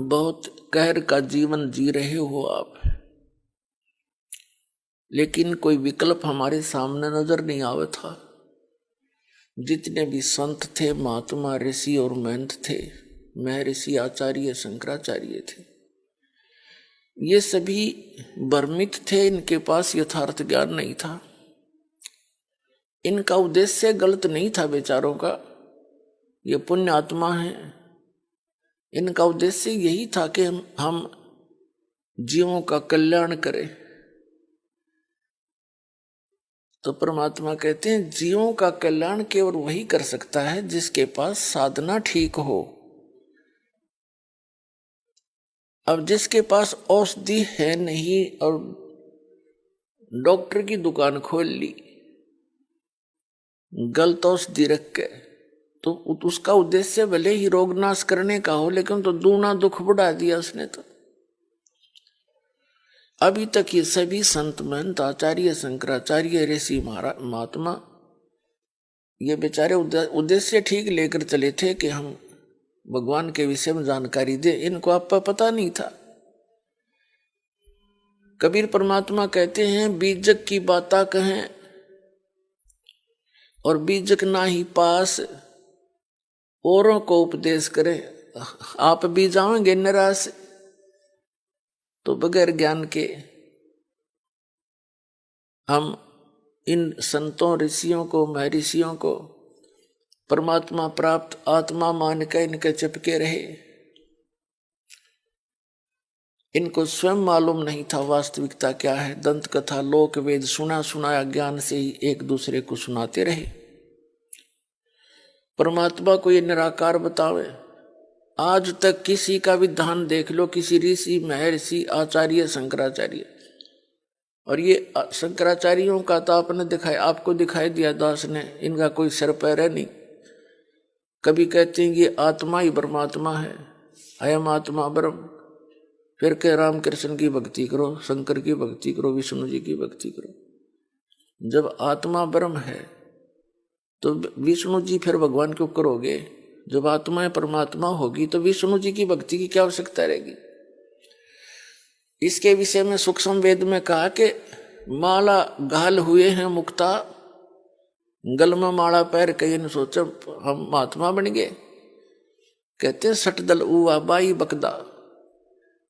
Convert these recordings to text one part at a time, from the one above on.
बहुत कहर का जीवन जी रहे हो आप, लेकिन कोई विकल्प हमारे सामने नजर नहीं आवे था। जितने भी संत थे, महात्मा, ऋषि और महंत थे, महर्षि आचार्य शंकराचार्य थे, ये सभी भ्रमित थे। इनके पास यथार्थ ज्ञान नहीं था। इनका उद्देश्य गलत नहीं था बेचारों का, ये पुण्य आत्मा है। इनका उद्देश्य यही था कि हम जीवों का कल्याण करें। तो परमात्मा कहते हैं जीवों का कल्याण केवल वही कर सकता है जिसके पास साधना ठीक हो। अब जिसके पास औषधि है नहीं और डॉक्टर की दुकान खोल ली गलत औषधि रख के, तो उसका उद्देश्य भले ही रोग नाश करने का हो, लेकिन तो दूना दुख बढ़ा दिया उसने। तो अभी तक ये सभी संत महंत आचार्य शंकराचार्य ऋषि महात्मा ये बेचारे उद्देश्य ठीक लेकर चले थे कि हम भगवान के विषय में जानकारी दे। इनको आप पता नहीं था। कबीर परमात्मा कहते हैं बीजक की बाता कहें और बीजक ना ही पास, औरों को उपदेश करें। आप बीजाओगे निराश, तो बगैर ज्ञान के हम इन संतों ऋषियों को महर्षियों को परमात्मा प्राप्त आत्मा मान कर इनके चिपके रहे। इनको स्वयं मालूम नहीं था वास्तविकता क्या है। दंत कथा लोक वेद सुना सुनाया ज्ञान से ही एक दूसरे को सुनाते रहे। परमात्मा को ये निराकार बतावे। आज तक किसी का विधान देख लो, किसी ऋषि महर्षि आचार्य शंकराचार्य, और ये शंकराचार्यों का तो आपने दिखाया, आपको दिखाई दिया दास ने, इनका कोई सिर पैर है नहीं। कभी कहते हैं ये आत्मा ही परमात्मा है, अयम आत्मा ब्रह्म, फिर के राम कृष्ण की भक्ति करो, शंकर की भक्ति करो, विष्णु जी की भक्ति करो। जब आत्मा ब्रह्म है तो विष्णु जी फिर भगवान क्यों करोगे? जब आत्मा परमात्मा होगी तो विष्णु जी की भक्ति की क्या आवश्यकता रहेगी? इसके विषय में सूक्ष्म वेद में कहा कि माला घाल हुए हैं मुक्ता, गल में माला पैर कई न सोचो हम महात्मा बन गए। कहते हैं सटदल उवा बाई बकदा,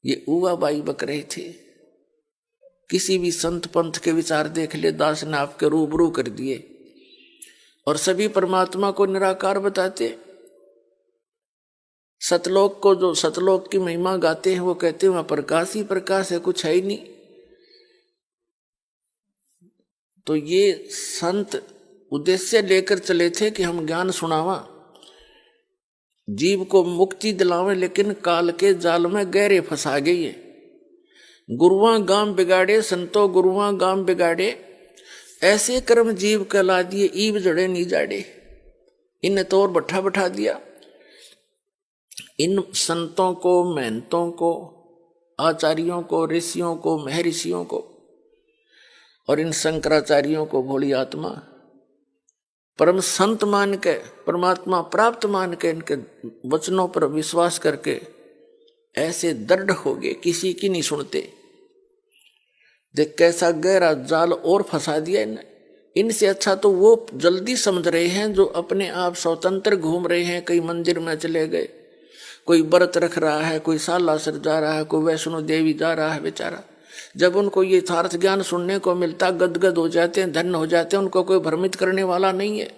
ये उवा बाई बक रहे थे। किसी भी संत पंथ के विचार देख ले, दास ने आपके रूबरू कर दिए और सभी परमात्मा को निराकार बताते। सतलोक को, जो सतलोक की महिमा गाते हैं, वो कहते हैं वहां प्रकाश ही प्रकाश है, कुछ है ही नहीं। तो ये संत उद्देश्य लेकर चले थे कि हम ज्ञान सुनावा, जीव को मुक्ति दिलावें, लेकिन काल के जाल में गहरे फंसा गई है। गुरुआं गांव बिगाड़े, संतो गुरुआं गांव बिगाड़े, ऐसे कर्म जीव कहला दिए, ईब जड़े नहीं जाड़े। इन्हें तो और बैठा बैठा दिया। इन संतों को, महंतों को, आचार्यों को, ऋषियों को, महर्षियों को और इन शंकराचार्यों को भोली आत्मा परम संत मान के, परमात्मा प्राप्त मान के, इनके वचनों पर विश्वास करके ऐसे दृढ़ हो गए, किसी की नहीं सुनते। देख कैसा गहरा जाल और फंसा दिया इन्हें। इनसे अच्छा तो वो जल्दी समझ रहे हैं जो अपने आप स्वतंत्र घूम रहे हैं, कई मंदिर में चले गए, कोई व्रत रख रहा है, कोई सालासर जा रहा है, कोई वैष्णो देवी जा रहा है। बेचारा जब उनको ये यथार्थ ज्ञान सुनने को मिलता, गदगद हो जाते हैं, धन्य हो जाते हैं। उनको कोई भ्रमित करने वाला नहीं है।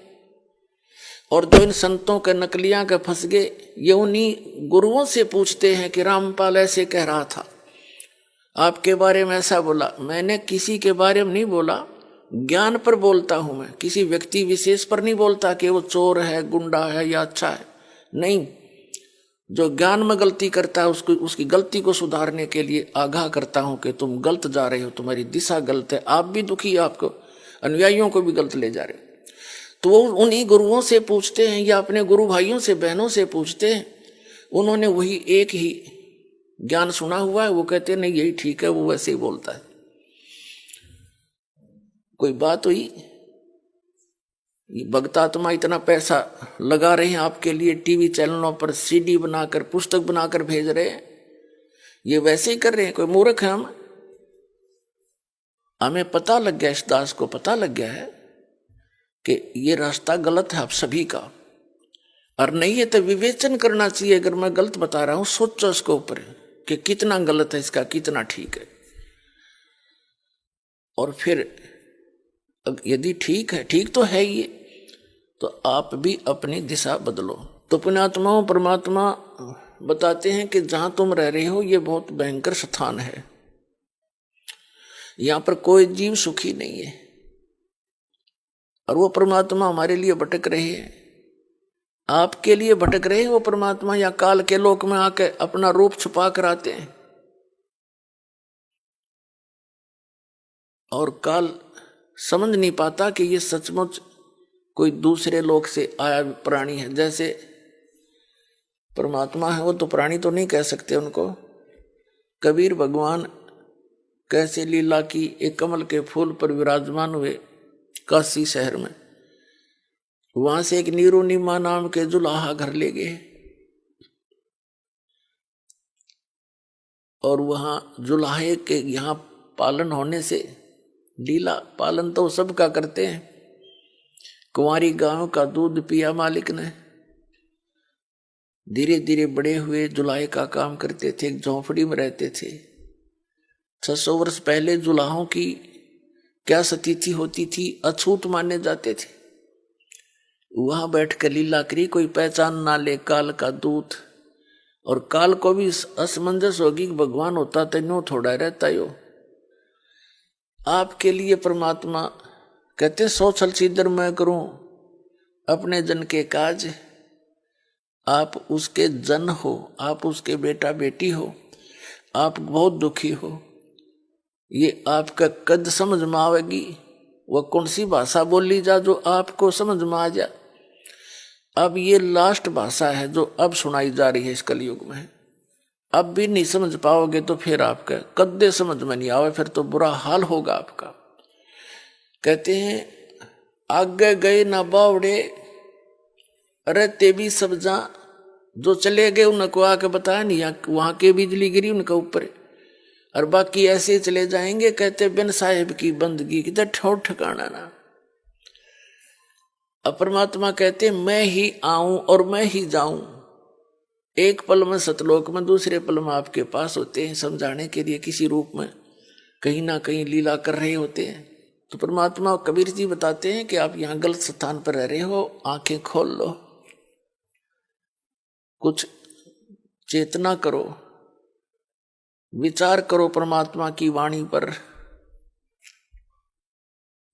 और जो इन संतों के नकलियां के फंस गए, ये उन्हीं गुरुओं से पूछते हैं कि रामपाल ऐसे कह रहा था, आपके बारे में ऐसा बोला। मैंने किसी के बारे में नहीं बोला, ज्ञान पर बोलता हूं मैं, किसी व्यक्ति विशेष पर नहीं बोलता कि वो चोर है, गुंडा है या अच्छा है। नहीं, जो ज्ञान में गलती करता है उसकी गलती को सुधारने के लिए आगाह करता हूं कि तुम गलत जा रहे हो, तुम्हारी दिशा गलत है, आप भी दुखी, आपको अनुयायियों को भी गलत ले जा रहे हो। तो वो उन्हीं गुरुओं से पूछते हैं या अपने गुरु भाइयों से, बहनों से पूछते हैं। उन्होंने वही एक ही ज्ञान सुना हुआ है, वो कहते नहीं यही ठीक है, वो वैसे ही बोलता है। कोई बात हुई, भक्त आत्मा इतना पैसा लगा रहे हैं आपके लिए, टीवी चैनलों पर सीडी बनाकर, पुस्तक बनाकर भेज रहे हैं, ये वैसे ही कर रहे हैं, कोई मूर्ख है हम? हमें पता लग गया, इस दास को पता लग गया है कि ये रास्ता गलत है आप सभी का, और नहीं है तो विवेचन करना चाहिए। अगर मैं गलत बता रहा हूं, सोचो इसके ऊपर कि कितना गलत है इसका, कितना ठीक है। और फिर यदि ठीक है, ठीक तो है ये, तो आप भी अपनी दिशा बदलो। तो पुण्यात्माओं, परमात्मा बताते हैं कि जहां तुम रह रहे हो ये बहुत भयंकर स्थान है, यहां पर कोई जीव सुखी नहीं है। और वो परमात्मा हमारे लिए भटक रहे हैं, आपके लिए भटक रहे हैं वो परमात्मा, या काल के लोक में आके अपना रूप छुपा कर आते हैं। और काल समझ नहीं पाता कि ये सचमुच कोई दूसरे लोक से आया प्राणी है। जैसे परमात्मा है, वो तो प्राणी तो नहीं कह सकते उनको। कबीर भगवान कैसे लीला की, एक कमल के फूल पर विराजमान हुए काशी शहर में, वहां से एक नीरो नीमा नाम के जुलाहा घर ले गए, और वहां जुलाहे के यहाँ पालन होने से, लीला पालन तो सबका करते हैं, कुंवारी गांव का दूध पिया मालिक ने, धीरे धीरे बड़े हुए, जुलाहे का काम करते थे, एक झोंपड़ी में रहते थे। 600 वर्ष पहले जुलाहों की क्या स्थिति होती थी, अछूत माने जाते थे। वहां बैठकर लीला करी, कोई पहचान ना ले काल का दूत। और काल को भी असमंजस होगी कि भगवान होता तेनो थोड़ा रहता यो। आपके लिए परमात्मा कहते 100 छल सीधर मैं करूं अपने जन के काज। आप उसके जन हो, आप उसके बेटा बेटी हो, आप बहुत दुखी हो, ये आपका कद समझ में आवेगी। वह कौन सी भाषा बोली जा जो आपको समझ में आ जा। अब ये लास्ट भाषा है जो अब सुनाई जा रही है इस कलयुग में। अब भी नहीं समझ पाओगे तो फिर आपका कद्दे समझ में नहीं आवे, फिर तो बुरा हाल होगा आपका। कहते हैं आगे गए ना बावड़े, अरे ते भी सब जा, जो चले गए उनको आके बताया नहीं, वहां के बिजली गिरी उनके ऊपर, और बाकी ऐसे चले जाएंगे। कहते बिन साहेब की बंदगी किधर ठोर ठिकाना ना। अब परमात्मा कहते मैं ही आऊं और मैं ही जाऊं। एक पल में सतलोक में, दूसरे पल में आपके पास होते हैं, समझाने के लिए किसी रूप में कहीं ना कहीं लीला कर रहे होते हैं। तो परमात्मा कबीर जी बताते हैं कि आप यहाँ गलत स्थान पर रह रहे हो, आंखें खोल लो, कुछ चेतना करो, विचार करो परमात्मा की वाणी पर।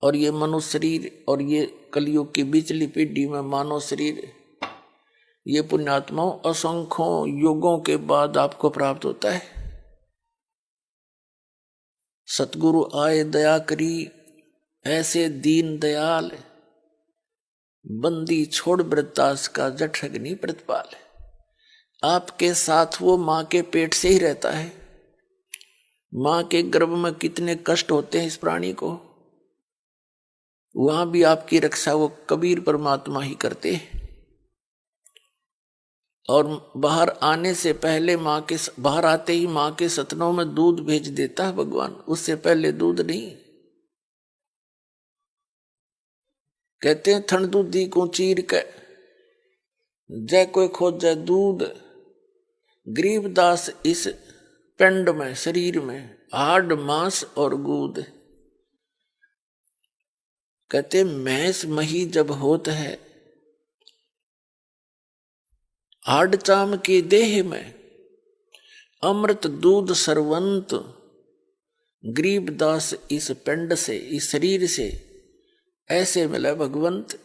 और ये मनुष्य शरीर और ये कलयुग की बिचली पीढ़ी में मानव शरीर, ये पुण्यात्माओं असंख्यों युगों के बाद आपको प्राप्त होता है। सतगुरु आए दया करी, ऐसे दीन दयाल, बंदी छोड़ वृत्तास का जठ अग्नि प्रतिपाल। आपके साथ वो मां के पेट से ही रहता है। मां के गर्भ में कितने कष्ट होते हैं इस प्राणी को, वहां भी आपकी रक्षा वो कबीर परमात्मा ही करते हैं। और बाहर आने से पहले बाहर आते ही मां के सतनों में दूध भेज देता है भगवान, उससे पहले दूध नहीं। कहते हैं थन दूधी को चीर के जय कोई खोजे दूध, गरीबदास इस पिंड में, शरीर में हाड मांस और गूद। कहते मैंस मही जब होत है, हाड चाम के देह में, अमृत दूध सरवंत, गरीबदास इस पिंड से, इस शरीर से ऐसे मिला भगवंत।